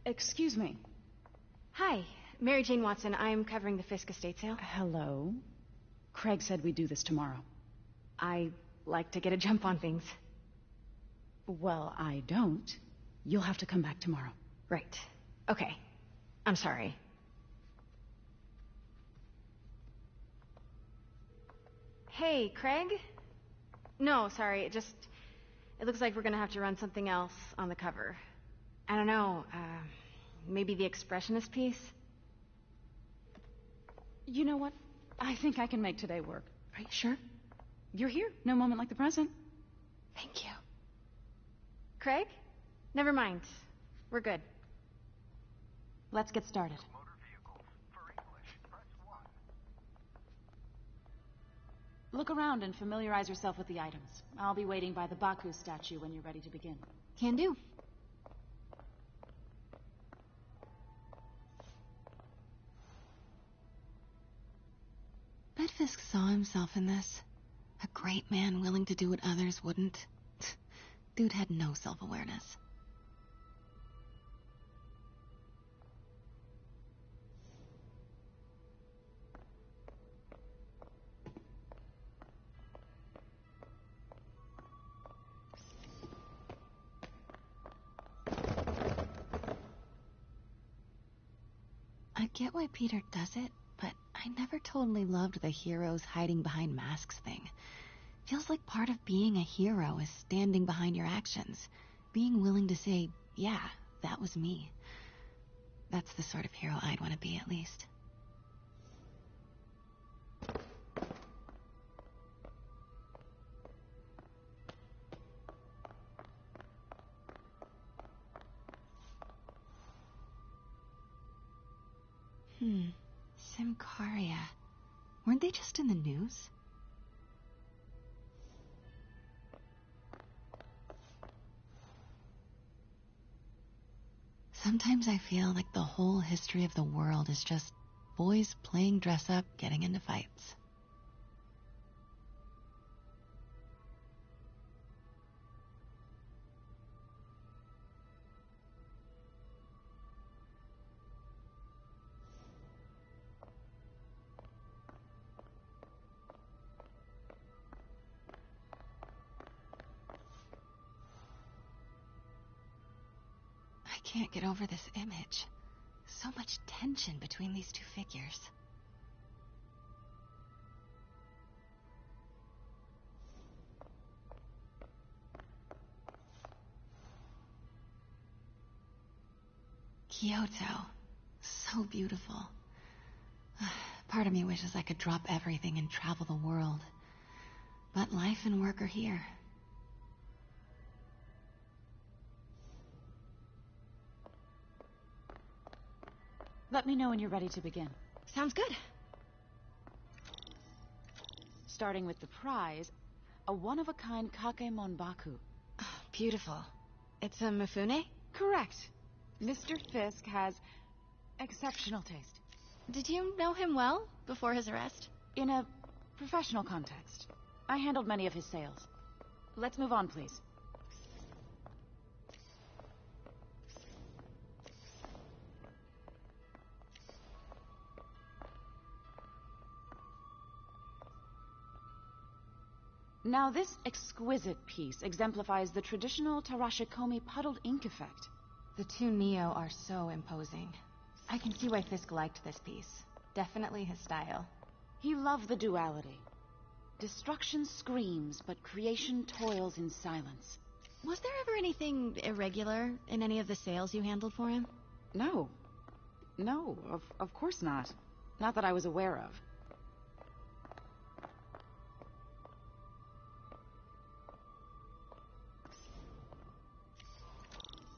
Excuse me. Hi, Mary Jane Watson. I'm covering the Fisk estate sale. Hello. Craig said we'd do this tomorrow. I like to get a jump on things. Well, I don't. You'll have to come back tomorrow. Right. Okay. I'm sorry. Hey, Craig? No, sorry. It looks like we're gonna have to run something else on the cover. I don't know, maybe the expressionist piece? You know what? I think I can make today work. Are you sure? You're here. No moment like the present. Thank you. Craig? Never mind. We're good. Let's get started. Look around and familiarize yourself with the items. I'll be waiting by the Baku statue when you're ready to begin. Can do. Bet Fisk saw himself in this. A great man willing to do what others wouldn't. Dude had no self-awareness. I get why Peter does it, but I never totally loved the heroes hiding behind masks thing. Feels like part of being a hero is standing behind your actions. Being willing to say, yeah, that was me. That's the sort of hero I'd want to be, at least. Simcaria. Weren't they just in the news? Sometimes I feel like the whole history of the world is just boys playing dress up, getting into fights. I can't get over this image. So much tension between these two figures. Kyoto. So beautiful. Part of me wishes I could drop everything and travel the world. But life and work are here. Let me know when you're ready to begin. Sounds good. Starting with the prize, a one-of-a-kind Kakemon Baku. Oh, beautiful. It's a Mifune? Correct. Mr. Fisk has exceptional taste. Did you know him well before his arrest? In a professional context. I handled many of his sales. Let's move on, please. Now, this exquisite piece exemplifies the traditional Tarashikomi puddled ink effect. The two Neo are so imposing. I can see why Fisk liked this piece. Definitely his style. He loved the duality. Destruction screams, but creation toils in silence. Was there ever anything irregular in any of the sales you handled for him? No. No, of course not. Not that I was aware of.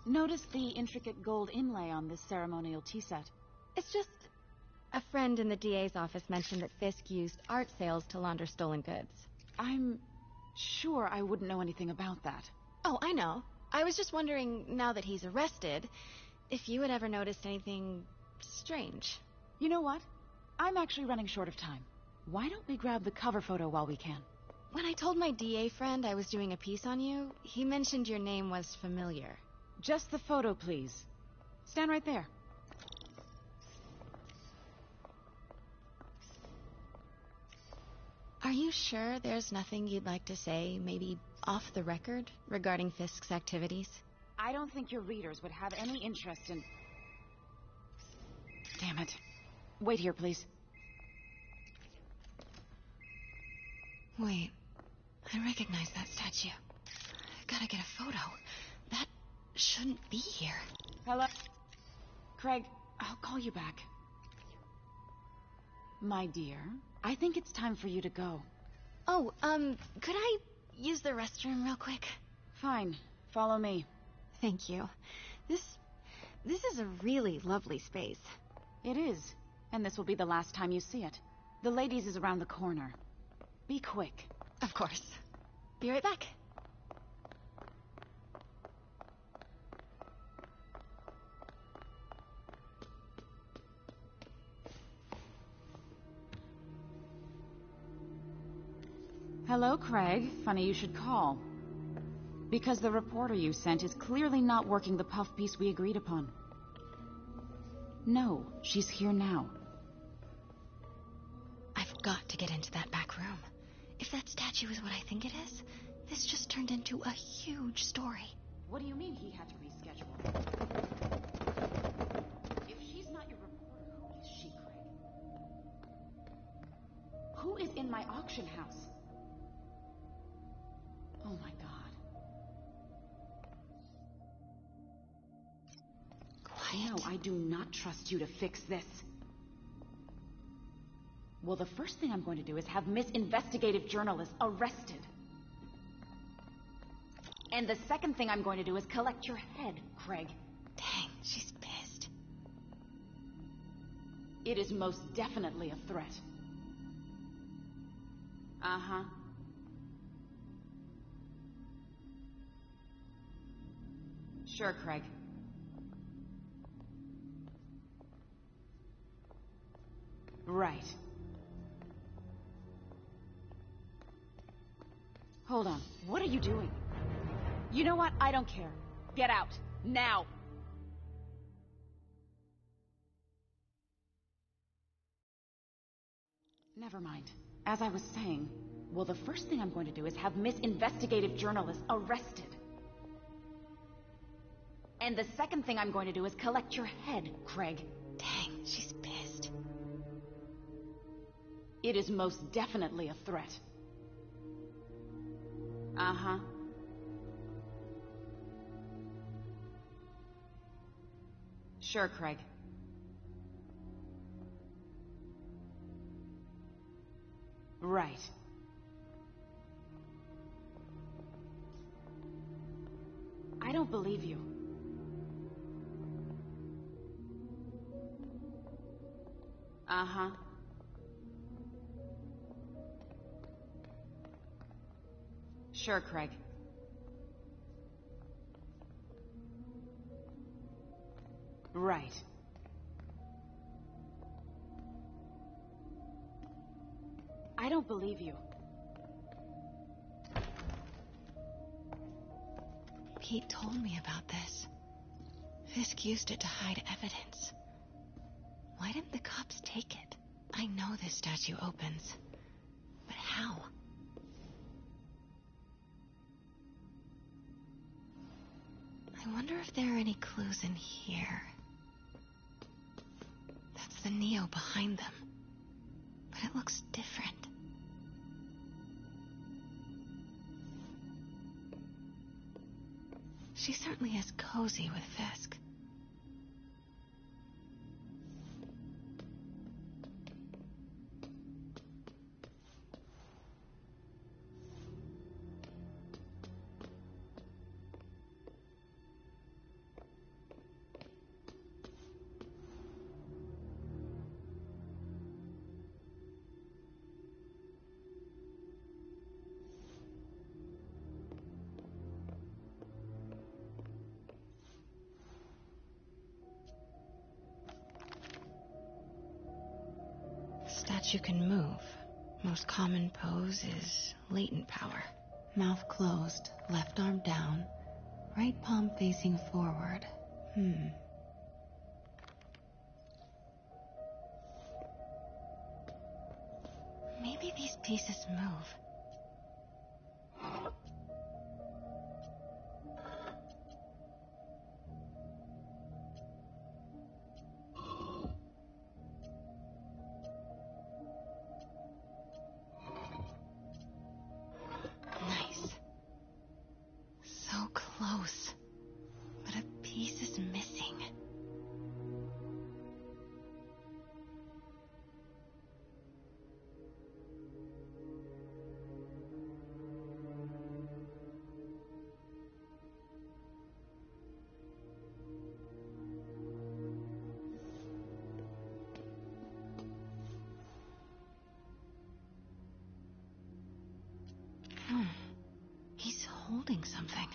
Notice the intricate gold inlay on this ceremonial tea set. It's just... a friend in the DA's office mentioned that Fisk used art sales to launder stolen goods. I'm sure I wouldn't know anything about that. Oh, I know. I was just wondering, now that he's arrested, if you had ever noticed anything strange. You know what? I'm actually running short of time. Why don't we grab the cover photo while we can? When I told my DA friend I was doing a piece on you, he mentioned your name was familiar. Just the photo, please. Stand right there. Are you sure there's nothing you'd like to say, maybe off the record, regarding Fisk's activities? I don't think your readers would have any interest in... Damn it. Wait here, please. Wait, I recognize that statue. I gotta get a photo. That shouldn't be here. Hello? Craig, I'll call you back. My dear, I think it's time for you to go. Oh, could I use the restroom real quick? Fine. Follow me. Thank you. This is a really lovely space. It is. And this will be the last time you see it. The ladies is around the corner. Be quick. Of course. Be right back. Hello, Craig. Funny you should call. Because the reporter you sent is clearly not working the puff piece we agreed upon. No, she's here now. I've got to get into that back room. If that statue is what I think it is, this just turned into a huge story. What do you mean he had to reschedule? If she's not your reporter, who is she, Craig? Who is in my auction house? Oh my God. Quiet. No, I do not trust you to fix this. Well, the first thing I'm going to do is have Miss Investigative Journalist arrested. And the second thing I'm going to do is collect your head, Craig. Dang, she's pissed. It is most definitely a threat. Uh-huh. Sure, Craig. Right. Hold on. What are you doing? You know what? I don't care. Get out. Now. Never mind. As I was saying, well, the first thing I'm going to do is have Miss Investigative Journalist arrested. And the second thing I'm going to do is collect your head, Craig. Dang, she's pissed. It is most definitely a threat. Uh-huh. Sure, Craig. Right. I don't believe you. Uh-huh. Sure, Craig. Right. I don't believe you. Pete told me about this. Fisk used it to hide evidence. Why didn't the cops take it? I know this statue opens. But how? I wonder if there are any clues in here. That's the Neo behind them. But it looks different. She certainly is cozy with Fisk. Statue can move. Most common pose is latent power. Mouth closed, left arm down, right palm facing forward. Maybe these pieces move. Nice. So close. But a piece is missing. He's holding something.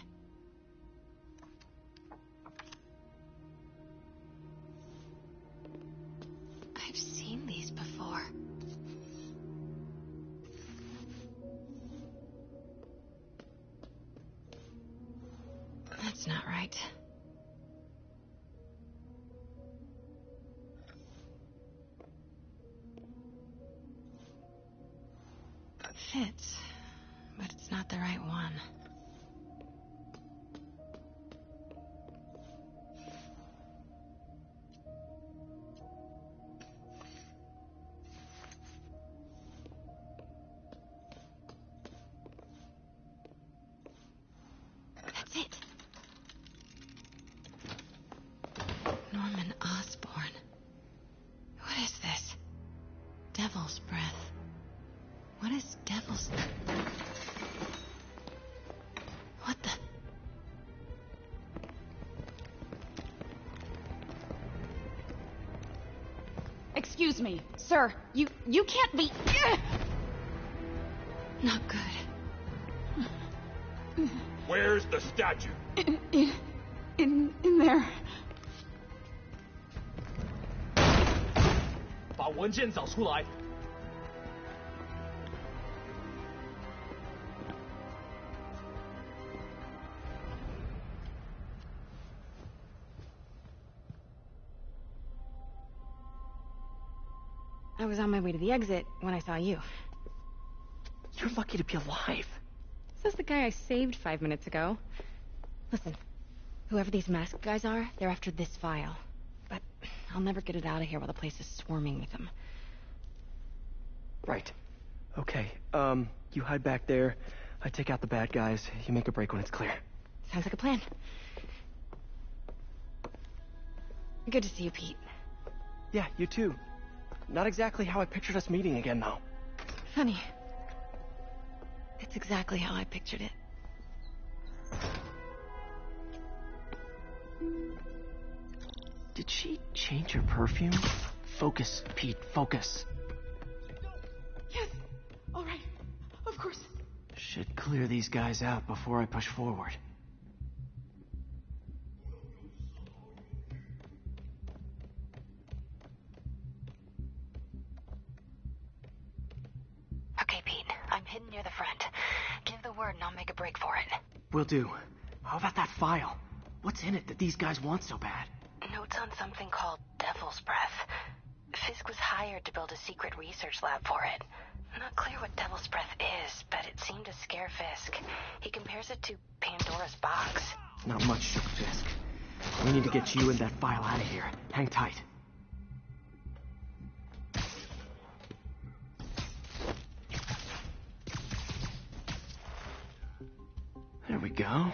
I've seen these before. That's not right. Fits, but it's not the right one. That's it. Norman Osborn. What is this? Devil's breath. What is devil's... What the... Excuse me, sir. You can't be... Not good. Where's the statue? In there. 把文件找出来。 I was on my way to the exit when I saw you. You're lucky to be alive. This is the guy I saved 5 minutes ago. Listen, whoever these masked guys are, they're after this file. But I'll never get it out of here while the place is swarming with them. Right. Okay, you hide back there. I take out the bad guys. You make a break when it's clear. Sounds like a plan. Good to see you, Pete. Yeah, you too. Not exactly how I pictured us meeting again, though. Funny. It's exactly how I pictured it. Did she change her perfume? Focus, Pete, focus. Yes. All right. Of course. Should clear these guys out before I push forward. Okay, Pete. I'm hidden near the front. Give the word and I'll make a break for it. Will do. How about that file? What's in it that these guys want so bad? Notes on something called Devil's Breath. Fisk was hired to build a secret research lab for it. Not clear what Devil's Breath is, but it seemed to scare Fisk. He compares it to Pandora's box. Not much shook Fisk. We need to get you and that file out of here. Hang tight. There we go.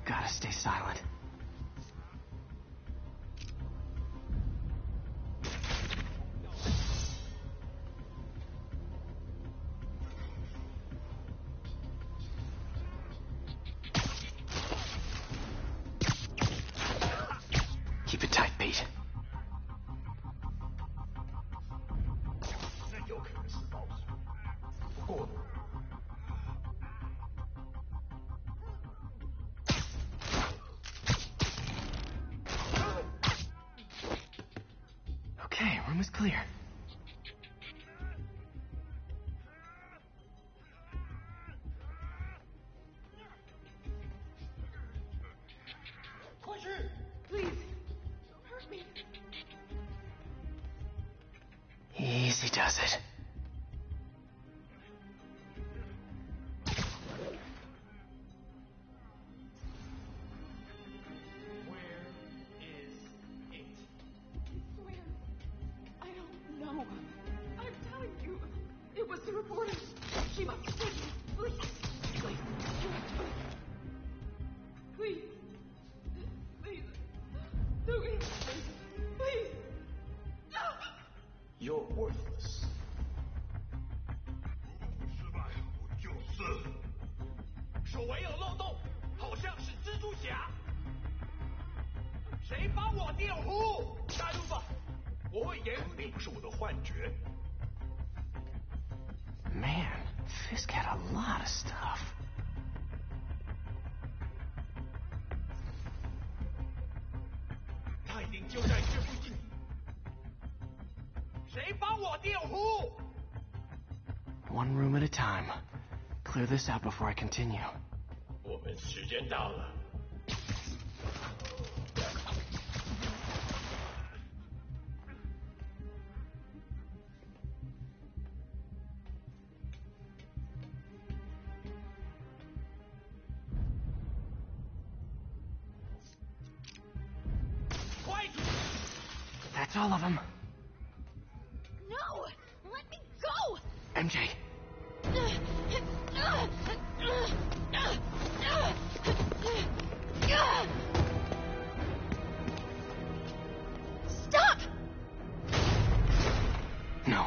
Gotta stay silent. Keep it tight, Pete. Okay, room is clear. does it. I don't know. I'm telling you, it was the reporter. She must have taken it. Please. Please. Please. Please. Do it. Please. You're worthless. 失败我就死。守卫有漏洞，好像是蜘蛛侠。谁帮我电呼？加入吧，我会掩护你。不是我的幻觉。 Man, Fisk had a lot of stuff. 他一定就在这附近。谁帮我电呼？ One room at a time. Clear this out before I continue. 我们时间到了。 That's all of them. No! Let me go! MJ. Stop! No.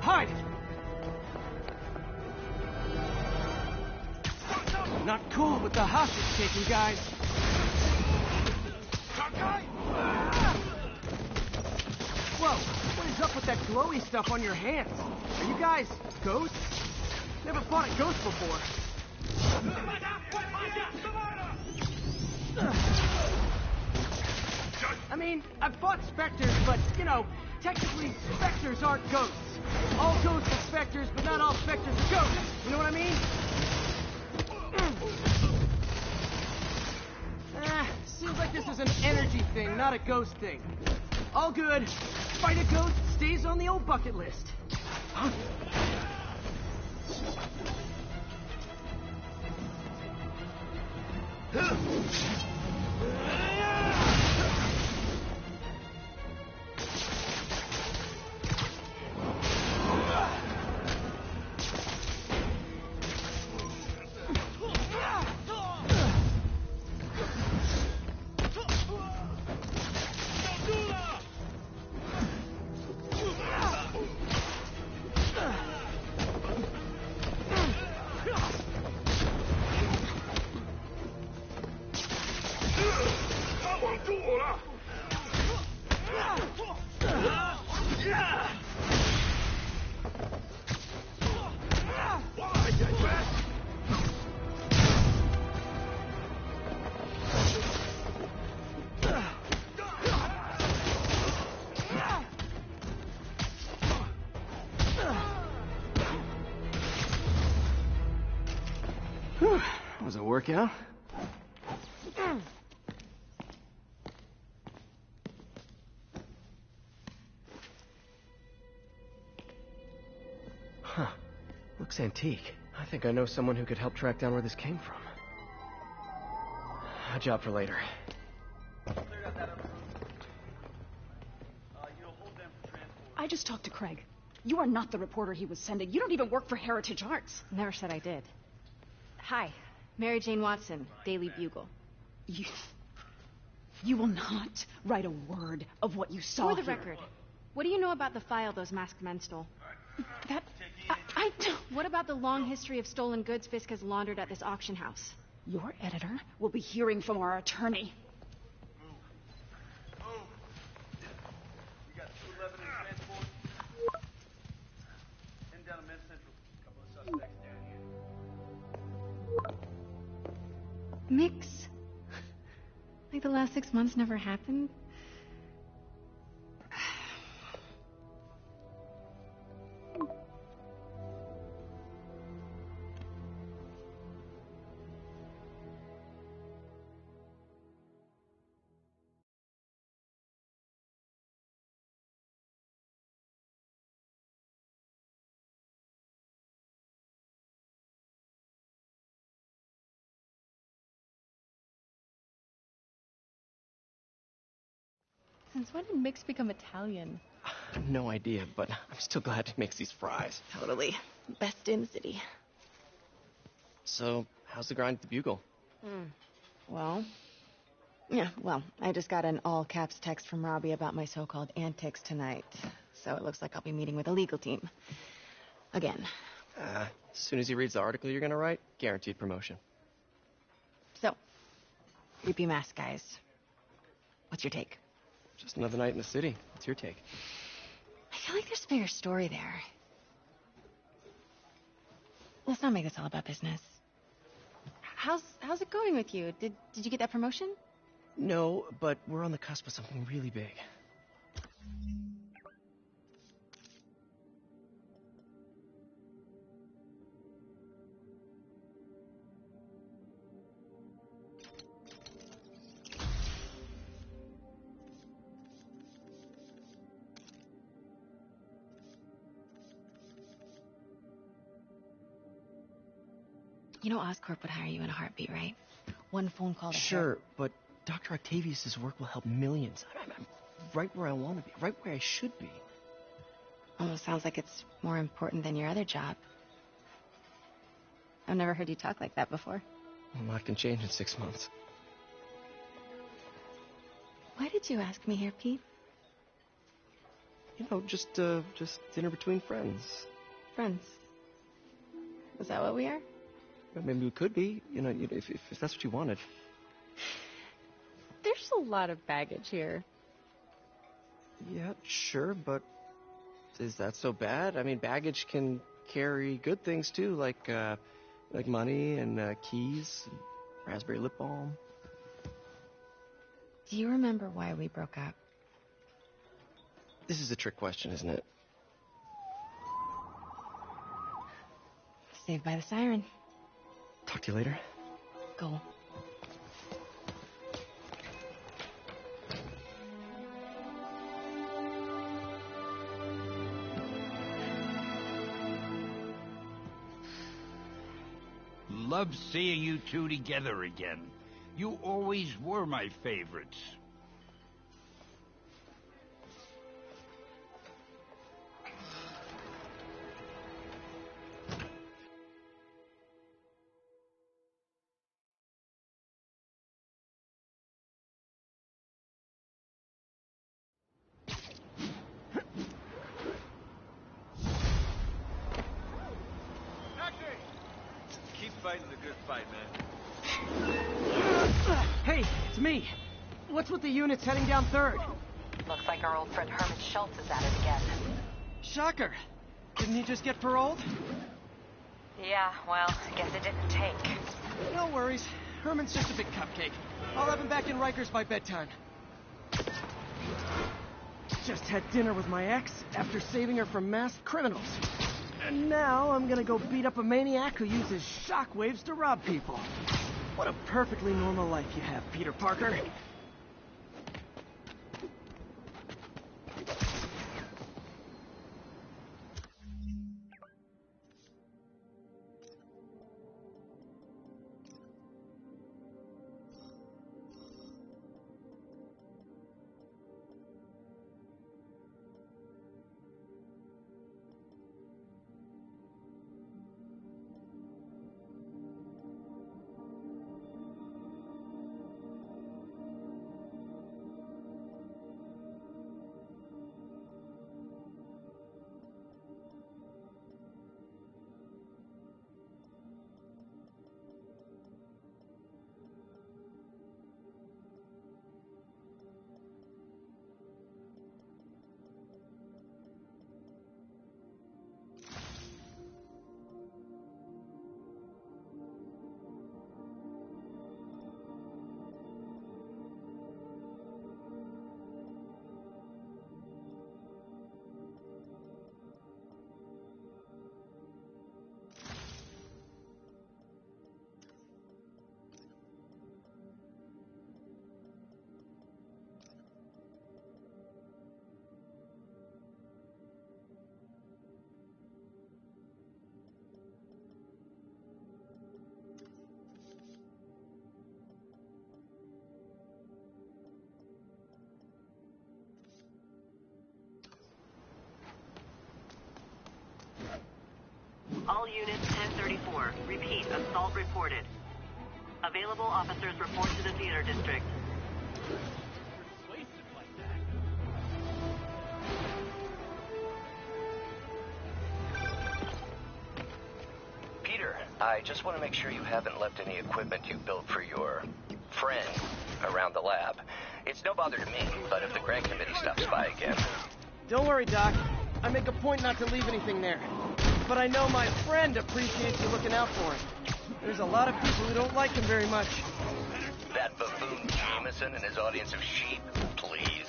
Hide! Not cool with the hostage taking, guys. 闪开！ Whoa, what is up with that glowy stuff on your hands? Are you guys ghosts? Never fought a ghost before. 把他快趴下！怎么了？ I mean, I've fought specters, but, you know, technically, specters aren't ghosts. All ghosts are specters, but not all specters are ghosts. You know what I mean? Seems like this is an energy thing, not a ghost thing. All good. Fight a ghost stays on the old bucket list. Huh? Was a workout. Huh. Looks antique. I think I know someone who could help track down where this came from. A job for later. I just talked to Craig. You are not the reporter he was sending. You don't even work for Heritage Arts. Never said I did. Hi, Mary Jane Watson, Daily Bugle. You will not write a word of what you saw For the here. record, what do you know about the file those masked men stole? That... I don't... What about the long history of stolen goods Fisk has laundered at this auction house? Your editor will be hearing from our attorney. You got 211 in transport. Heading down to Men's Central. A couple of suspects down here. Mix. Like the last 6 months never happened? Since when did Mix become Italian? No idea, but I'm still glad he makes these fries. Totally. Best in the city. So, how's the grind at the Bugle? Well, I just got an all-caps text from Robbie about my so-called antics tonight. So it looks like I'll be meeting with a legal team. Again. As soon as he reads the article you're gonna write, guaranteed promotion. So, creepy mask guys. What's your take? Just another night in the city. What's your take? I feel like there's a bigger story there. Let's not make this all about business. How's it going with you? Did you get that promotion? No, but we're on the cusp of something really big. You know Oscorp would hire you in a heartbeat, right? One phone call to Sure, but Dr. Octavius' work will help millions. I'm right where I want to be, right where I should be. Almost sounds like it's more important than your other job. I've never heard you talk like that before. A lot can change in 6 months. Why did you ask me here, Pete? You know, just dinner between friends. Friends. Is that what we are? Well, maybe we could be, if that's what you wanted. There's a lot of baggage here. Yeah, sure, but is that so bad? I mean, baggage can carry good things too, like money and keys, and raspberry lip balm. Do you remember why we broke up? This is a trick question, isn't it? Saved by the siren. Talk to you later. Go. Love seeing you two together again. You always were my favorites. Keep fighting the good fight, man. Hey, it's me. What's with the units heading down 3rd? Looks like our old friend Herman Schultz is at it again. Shocker. Didn't he just get paroled? Yeah, well, I guess it didn't take. No worries. Herman's just a big cupcake. I'll have him back in Rikers by bedtime. Just had dinner with my ex after saving her from masked criminals. And now I'm gonna go beat up a maniac who uses shockwaves to rob people. What a perfectly normal life you have, Peter Parker. Unit 1034. Repeat, assault reported. Available officers report to the theater district. Peter, I just want to make sure you haven't left any equipment you built for your friend around the lab. It's no bother to me, but if the grant committee stops by again... Don't worry, Doc. I make a point not to leave anything there. But I know my friend appreciates you looking out for him. There's a lot of people who don't like him very much. That buffoon Jameson and his audience of sheep? Please.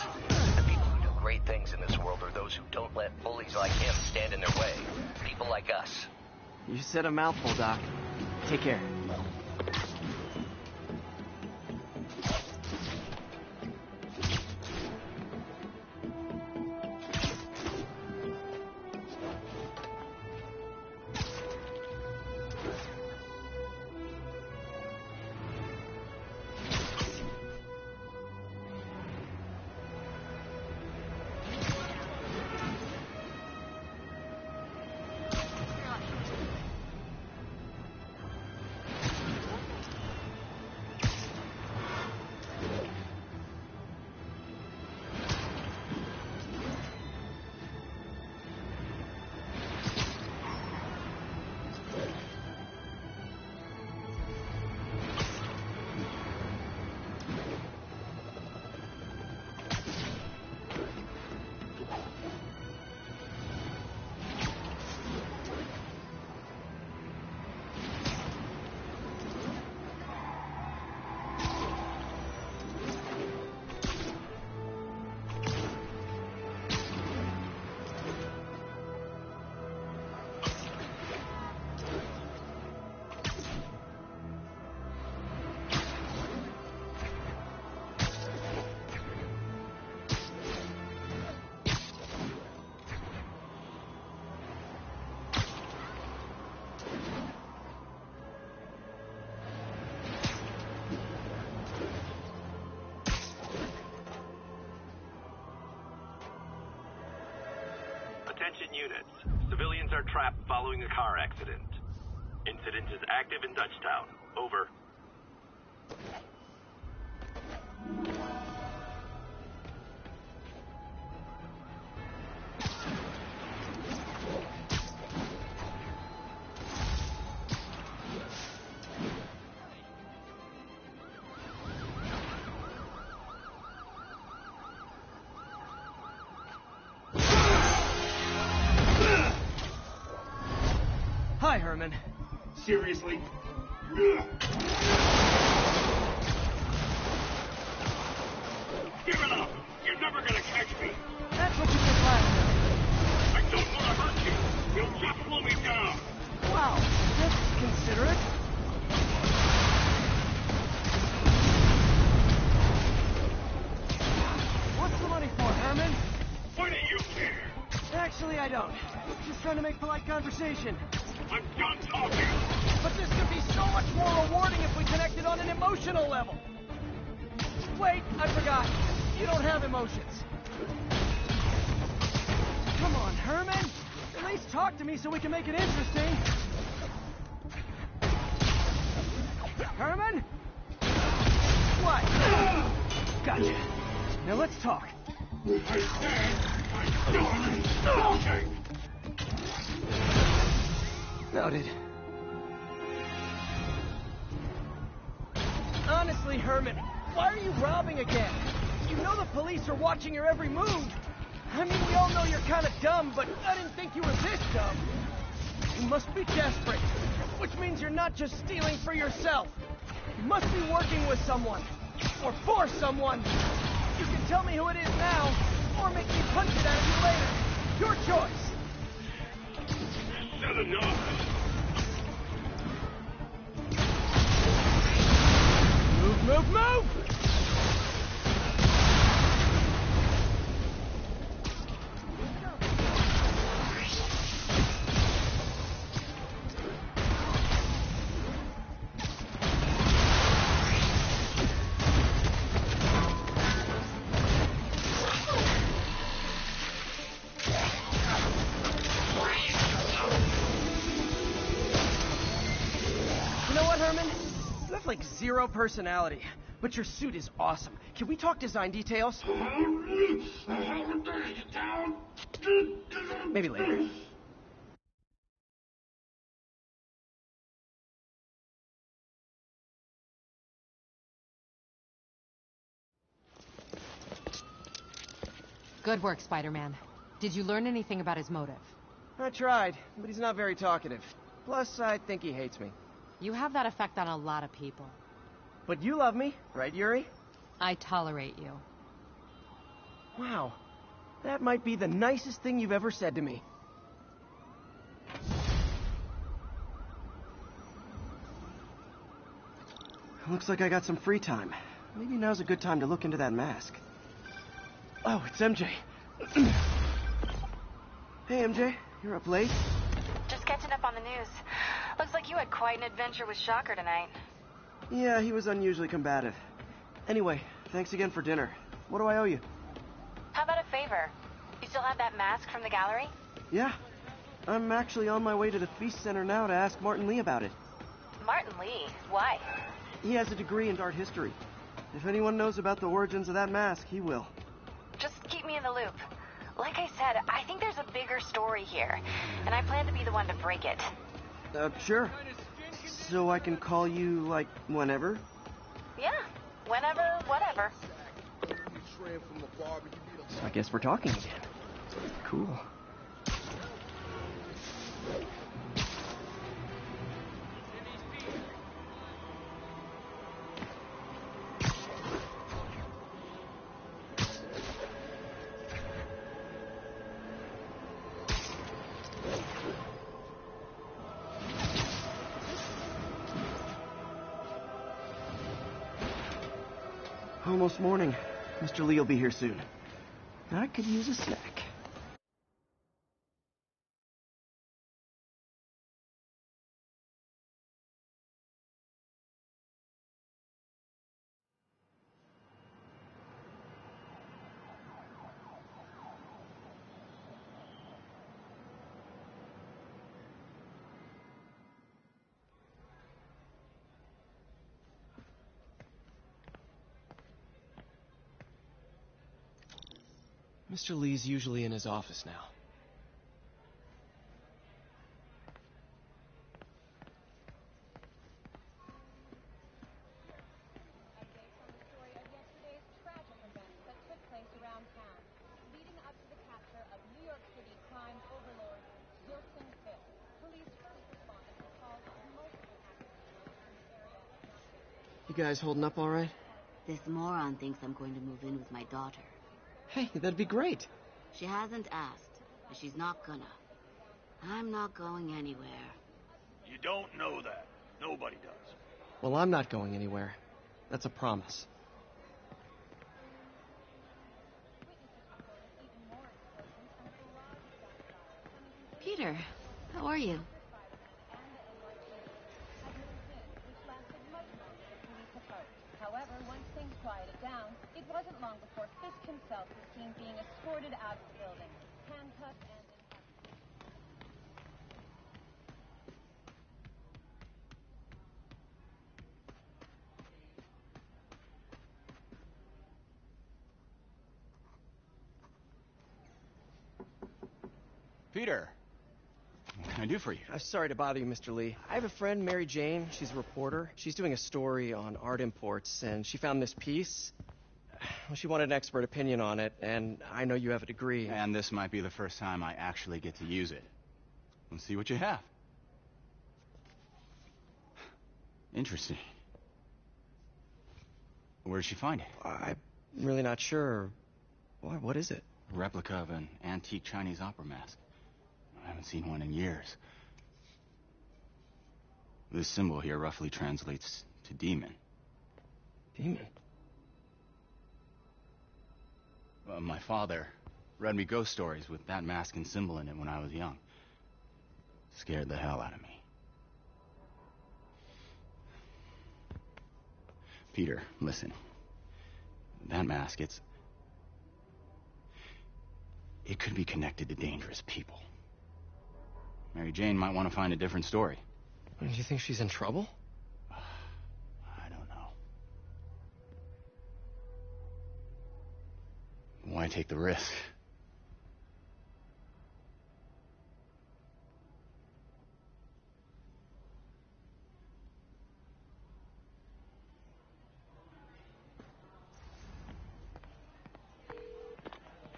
The people who do great things in this world are those who don't let bullies like him stand in their way. People like us. You said a mouthful, Doc. Take care. Attention units. Civilians are trapped following a car accident. Incident is active in Dutchtown. Over. Hi, Herman. Seriously? Give it up! You're never gonna catch me! That's what you did last time. I don't want to hurt you! You'll just slow me down! Wow, that's considerate. What's the money for, Herman? Why do you care? Actually, I don't. Just trying to make polite conversation. I'm done talking! But this could be so much more rewarding if we connected on an emotional level. Wait, I forgot. You don't have emotions. Come on, Herman. At least talk to me so we can make it interesting. Herman? What? Gotcha. Now let's talk. I said I'm done talking! Noted. Honestly, Herman, why are you robbing again? You know the police are watching your every move. I mean, we all know you're kind of dumb, but I didn't think you were this dumb. You must be desperate, which means you're not just stealing for yourself. You must be working with someone, or for someone. You can tell me who it is now, or make me punch it out of you later. Your choice. Said enough! Move, move! have like zero personality, but your suit is awesome. Can we talk design details? Maybe later. Good work, Spider-Man. Did you learn anything about his motive? I tried, but he's not very talkative. Plus, I think he hates me. You have that effect on a lot of people. But you love me, right, Yuri? I tolerate you. Wow. That might be the nicest thing you've ever said to me. Looks like I got some free time. Maybe now's a good time to look into that mask. Oh, it's MJ. Hey, MJ. You're up late? Just catching up on the news. Looks like you had quite an adventure with Shocker tonight. Yeah, he was unusually combative. Anyway, thanks again for dinner. What do I owe you? How about a favor? You still have that mask from the gallery? Yeah. I'm actually on my way to the Feast Center now to ask Martin Lee about it. Martin Lee? Why? He has a degree in art history. If anyone knows about the origins of that mask, he will. Just keep me in the loop. Like I said, I think there's a bigger story here, and I plan to be the one to break it. Sure. So I can call you, like, whenever? Yeah, whenever, whatever. So I guess we're talking again. Cool. Almost morning. Mr. Lee will be here soon. I could use a snack. Mr. Lee's usually in his office now. You guys holding up all right? This moron thinks I'm going to move in with my daughter. Hey, that'd be great. She hasn't asked, but she's not gonna. I'm not going anywhere. You don't know that. Nobody does. Well, I'm not going anywhere. That's a promise. Peter, how are you? However, once things quieted down, it wasn't long before Fisk himself was seen being escorted out of the building, handcuffed and in custody. Peter, what can I do for you? Sorry to bother you, Mr. Lee. I have a friend, Mary Jane. She's a reporter. She's doing a story on art imports, and she found this piece. Well, she wanted an expert opinion on it, and I know you have a degree. And this might be the first time I actually get to use it. Let's see what you have. Interesting. Where did she find it? I'm really not sure. What is it? A replica of an antique Chinese opera mask. I haven't seen one in years. This symbol here roughly translates to demon. Demon? My father read me ghost stories with that mask and symbol in it when I was young. Scared the hell out of me. Peter, listen. That mask, it could be connected to dangerous people. Mary Jane might want to find a different story. Do you think she's in trouble? take the risk.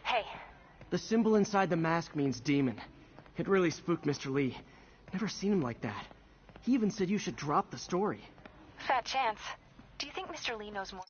Hey. The symbol inside the mask means demon. It really spooked Mr. Lee. Never seen him like that. He even said you should drop the story. Fat chance. Do you think Mr. Lee knows more?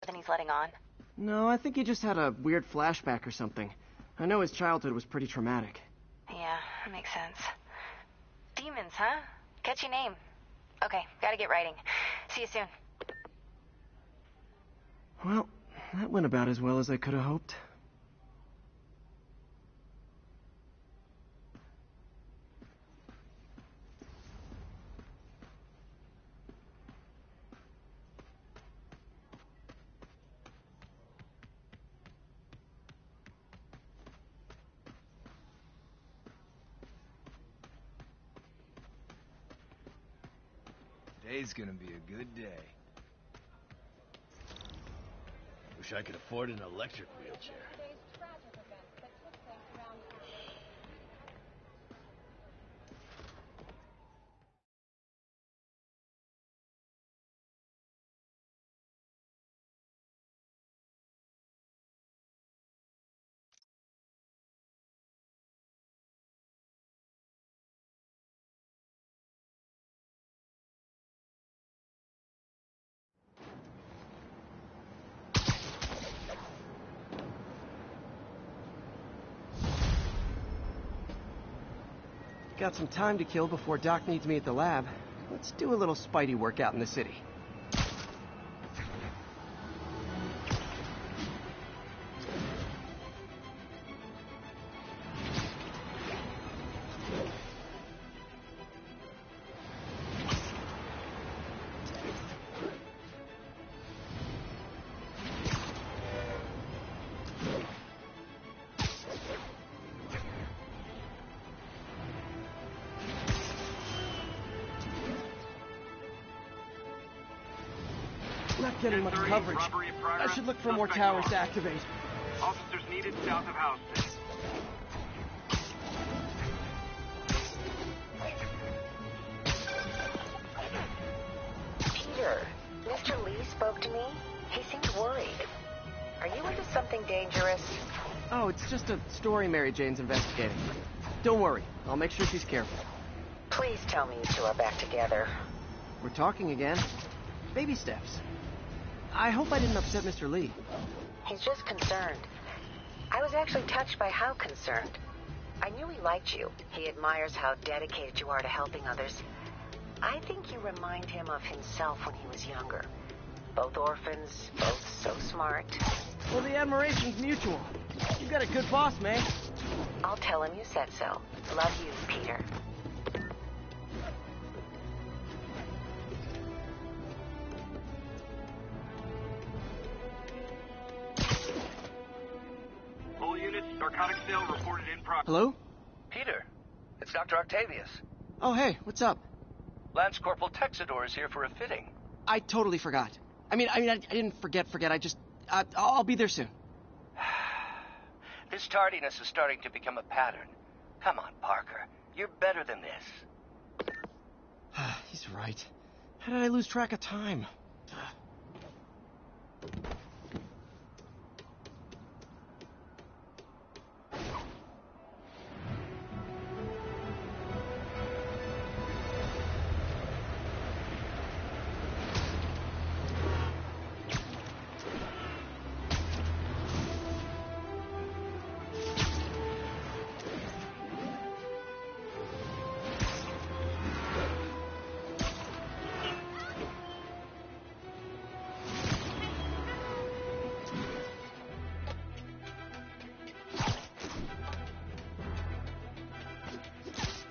than he's letting on? No, I think he just had a weird flashback or something. I know his childhood was pretty traumatic. Yeah, that makes sense. Demons, huh? Catchy name. Okay, gotta get writing. See you soon. Well, that went about as well as I could have hoped. Today's gonna be a good day. Wish I could afford an electric wheelchair. Got some time to kill before Doc needs me at the lab. Let's do a little Spidey workout in the city. Not getting much coverage. I should look for more towers to activate. Officers needed south of House. Peter, Mr. Lee spoke to me. He seemed worried. Are you into something dangerous? Oh, it's just a story Mary Jane's investigating. Don't worry, I'll make sure she's careful. Please tell me you two are back together. We're talking again. Baby steps. I hope I didn't upset Mr. Lee. He's just concerned. I was actually touched by how concerned. I knew he liked you. He admires how dedicated you are to helping others. I think you remind him of himself when he was younger. Both orphans, both so smart. Well, the admiration's mutual. You got a good boss, man. I'll tell him you said so. Love you, Peter. All units, narcotic sale reported in progress. Hello? Peter, it's Dr. Octavius. Oh, hey, what's up? Lance Corporal Texador is here for a fitting. I totally forgot. I didn't forget. I just, I'll be there soon. This tardiness is starting to become a pattern. Come on, Parker. You're better than this. He's right. How did I lose track of time?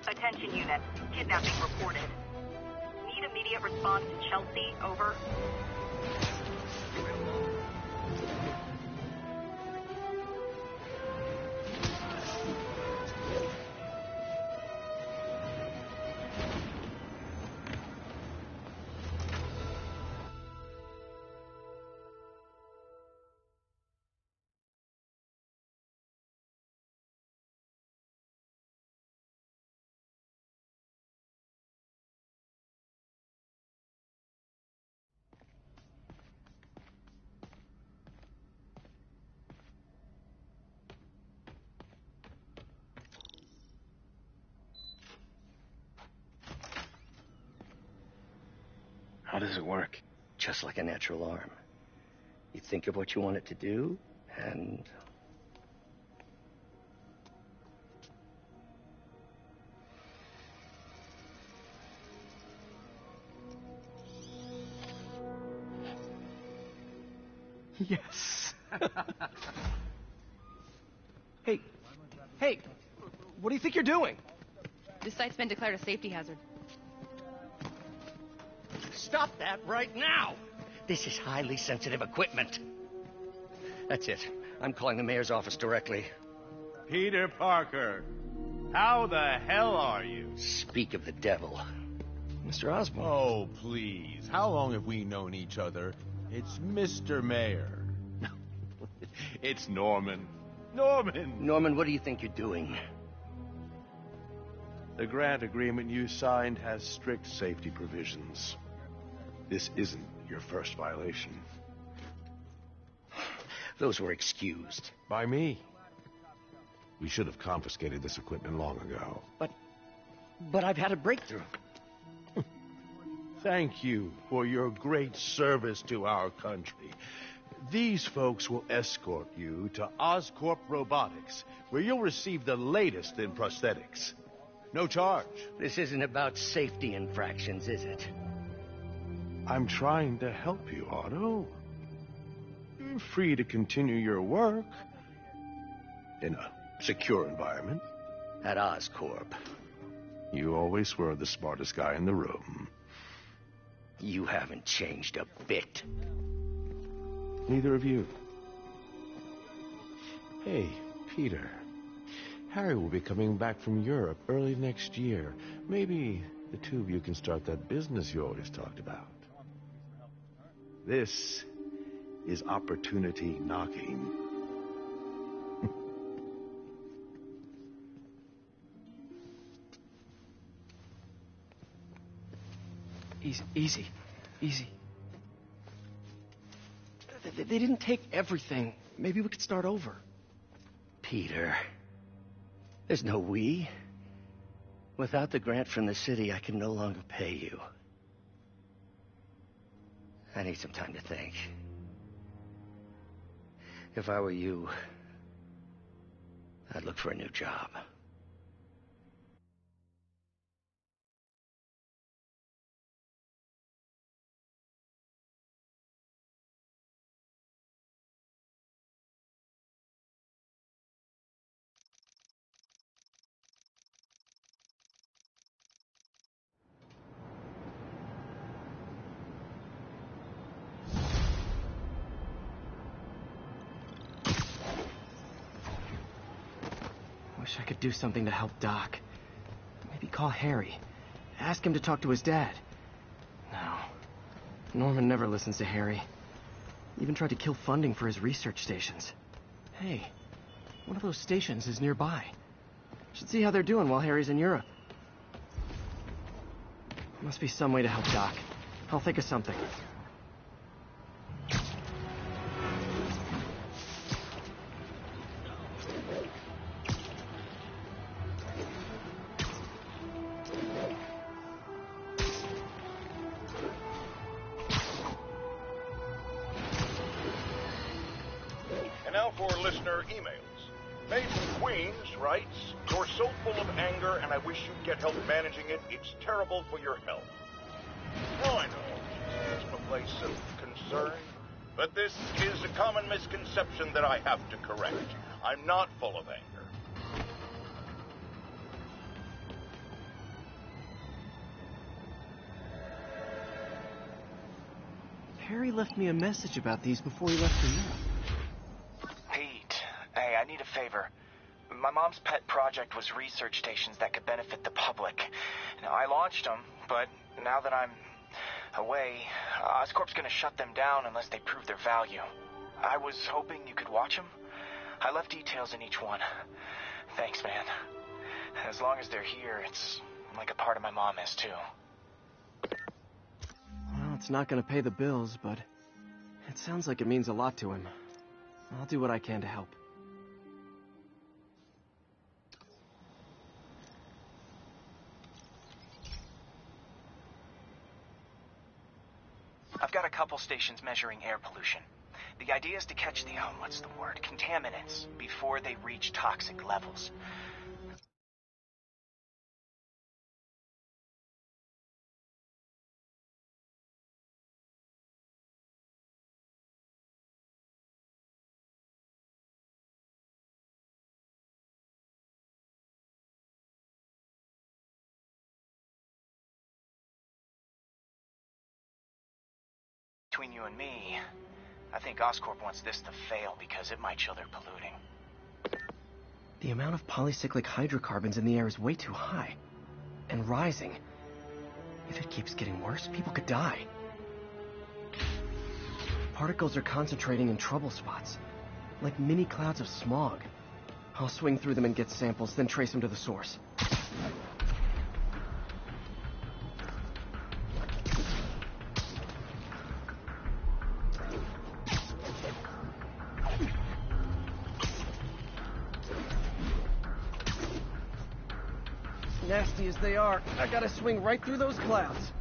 Attention unit. Kidnapping reported. Need immediate response to Chelsea. Over. How does it work? Just like a natural arm. You think of what you want it to do, and... Yes. Hey, what do you think you're doing? This site's been declared a safety hazard. Stop that right now! This is highly sensitive equipment. That's it. I'm calling the mayor's office directly. Peter Parker, how the hell are you? Speak of the devil. Mr. Osborn. Oh, please. How long have we known each other? It's Mr. Mayor. It's Norman. Norman, what do you think you're doing? The grant agreement you signed has strict safety provisions. This isn't your first violation. Those were excused. By me. We should have confiscated this equipment long ago. But I've had a breakthrough. Thank you for your great service to our country. These folks will escort you to Oscorp Robotics, where you'll receive the latest in prosthetics. No charge. This isn't about safety infractions, is it? I'm trying to help you, Otto. You're free to continue your work in a secure environment. At Oscorp. You always were the smartest guy in the room. You haven't changed a bit. Neither of you. Hey, Peter. Harry will be coming back from Europe early next year. Maybe the two of you can start that business you always talked about. This is opportunity knocking. Easy. They didn't take everything. Maybe we could start over. Peter, there's no we. Without the grant from the city, I can no longer pay you. I need some time to think. If I were you, I'd look for a new job. Wish I could do something to help Doc. Maybe call Harry. Ask him to talk to his dad. No. Norman never listens to Harry. Even tried to kill funding for his research stations. Hey, one of those stations is nearby. Should see how they're doing while Harry's in Europe. Must be some way to help Doc. I'll think of something. And now for listener emails. Mason Queens writes, "You're so full of anger and I wish you'd get help managing it. It's terrible for your health." Now I know it's from a place of concern, but this is a common misconception that I have to correct. I'm not full of anger. Harry left me a message about these before he left for Europe. Pete, hey, I need a favor. My mom's pet project was research stations that could benefit the public. Now, I launched them, but now that I'm away, Oscorp's gonna shut them down unless they prove their value. I was hoping you could watch them. I left details in each one. Thanks, man. As long as they're here, it's like a part of my mom is, too. Well, it's not going to pay the bills, but it sounds like it means a lot to him. I'll do what I can to help. I've got a couple stations measuring air pollution. The idea is to catch the, what's the word, contaminants before they reach toxic levels. Between you and me, I think Oscorp wants this to fail because it might show they're polluting. The amount of polycyclic hydrocarbons in the air is way too high. And rising. If it keeps getting worse, people could die. Particles are concentrating in trouble spots, like mini clouds of smog. I'll swing through them and get samples, then trace them to the source. Nasty as they are, I gotta swing right through those clouds.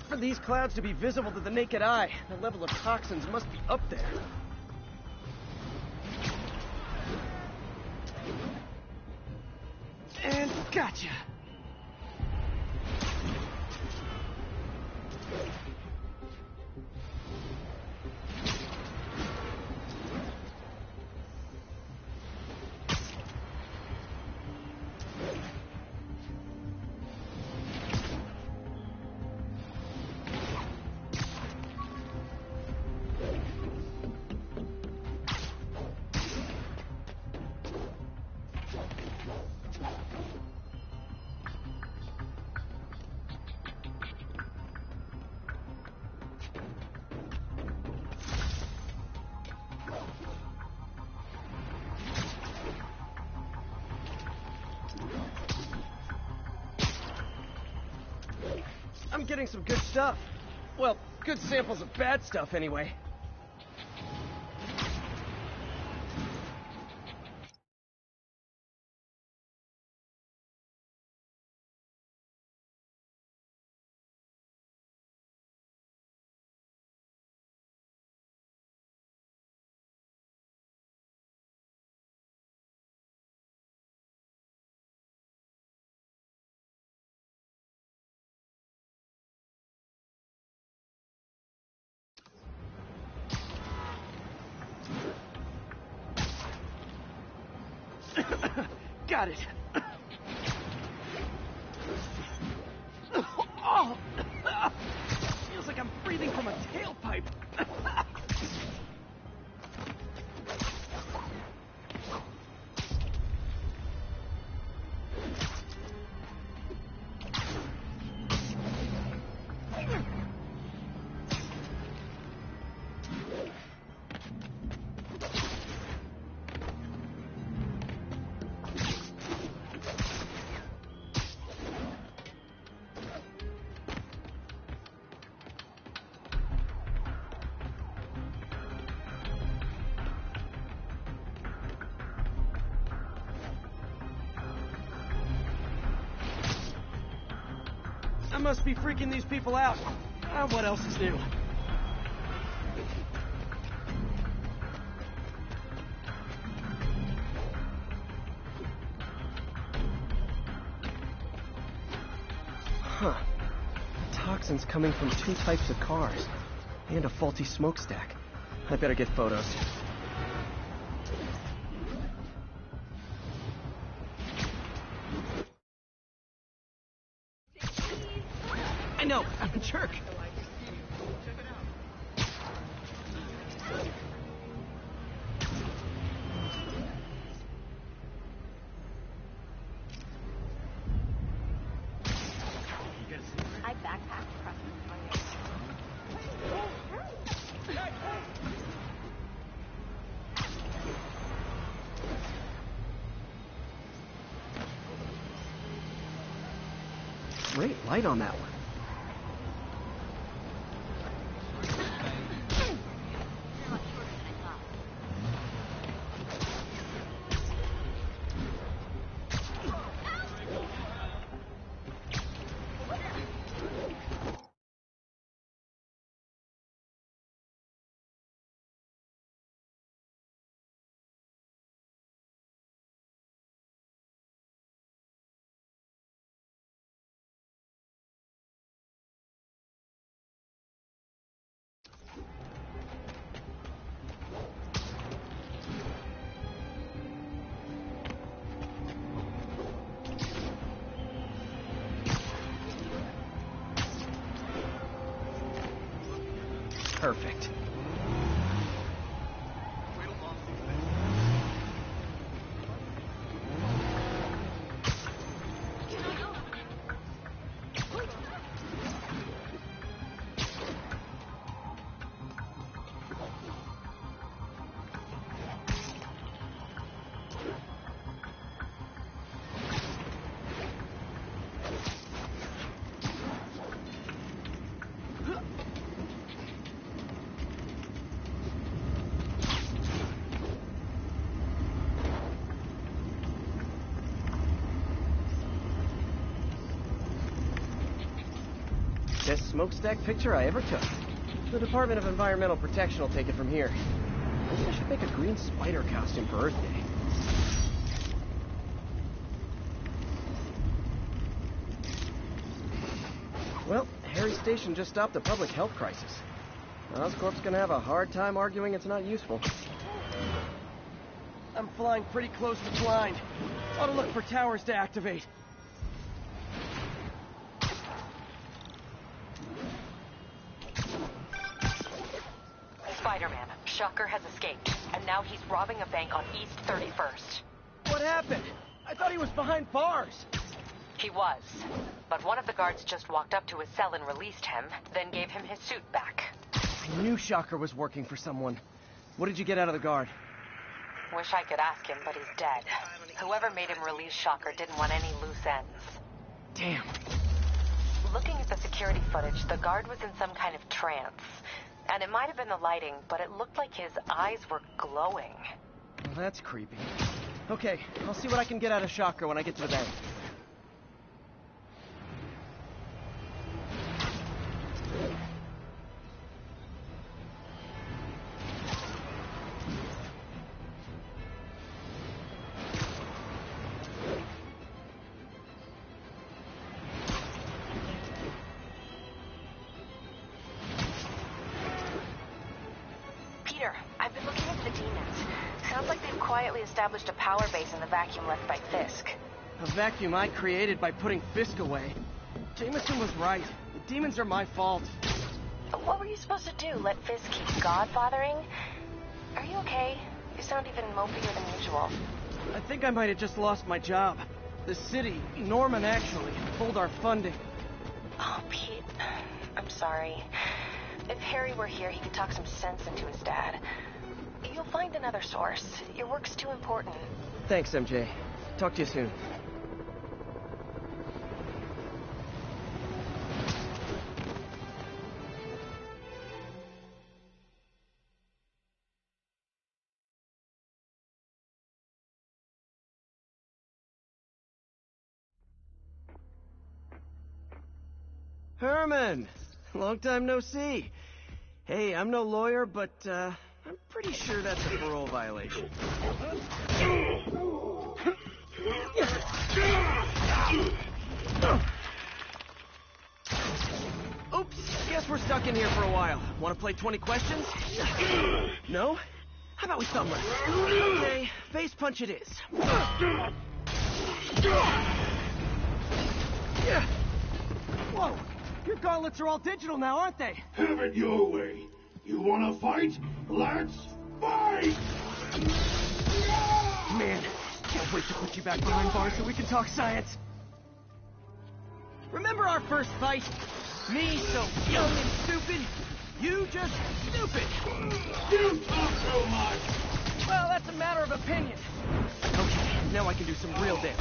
For these clouds to be visible to the naked eye, the level of toxins must be up there. And gotcha! I'm getting some good stuff. Well, good samples of bad stuff, anyway. Got it. Oh, feels like I'm breathing from a tailpipe. I must be freaking these people out. What else is new? Huh. Toxins coming from 2 types of cars. And a faulty smokestack. I better get photos. I know, I'm a jerk. I backpacked across Great light on that one. Perfect. Best smokestack picture I ever took. The Department of Environmental Protection will take it from here. Maybe I should make a green spider costume for Earth Day. Well, Harry's station just stopped a public health crisis. Oscorp's gonna have a hard time arguing it's not useful. I'm flying pretty close to blind. Ought to look for towers to activate. Spider-Man, Shocker has escaped, and now he's robbing a bank on East 31st. What happened? I thought he was behind bars. He was, but one of the guards just walked up to his cell and released him, then gave him his suit back. I knew Shocker was working for someone. What did you get out of the guard? Wish I could ask him, but he's dead. Whoever made him release Shocker didn't want any loose ends. Damn. Looking at the security footage, the guard was in some kind of trance. And it might have been the lighting, but it looked like his eyes were glowing. Well, that's creepy. Okay, I'll see what I can get out of Shocker when I get to the bank. I've been looking into the demons. Sounds like they've quietly established a power base in the vacuum left by Fisk. A vacuum I created by putting Fisk away. Jameson was right. The demons are my fault. What were you supposed to do? Let Fisk keep godfathering? Are you okay? You sound even mopier than usual. I think I might have just lost my job. The city, Norman actually, pulled our funding. Oh, Pete. I'm sorry. If Harry were here, he could talk some sense into his dad. You'll find another source. Your work's too important. Thanks, MJ. Talk to you soon. Herman! Long time no see. Hey, I'm no lawyer, but, I'm pretty sure that's a parole violation. Oops, guess we're stuck in here for a while. Want to play 20 questions? No? How about we thumb wrestle? Okay, face punch it is. Whoa! Your gauntlets are all digital now, aren't they? Have it your way. You wanna fight? Let's fight! Man, can't wait to put you back behind bars so we can talk science. Remember our first fight? Me so young and stupid, you just stupid. You talk so much. Well, that's a matter of opinion. Okay, now I can do some real damage.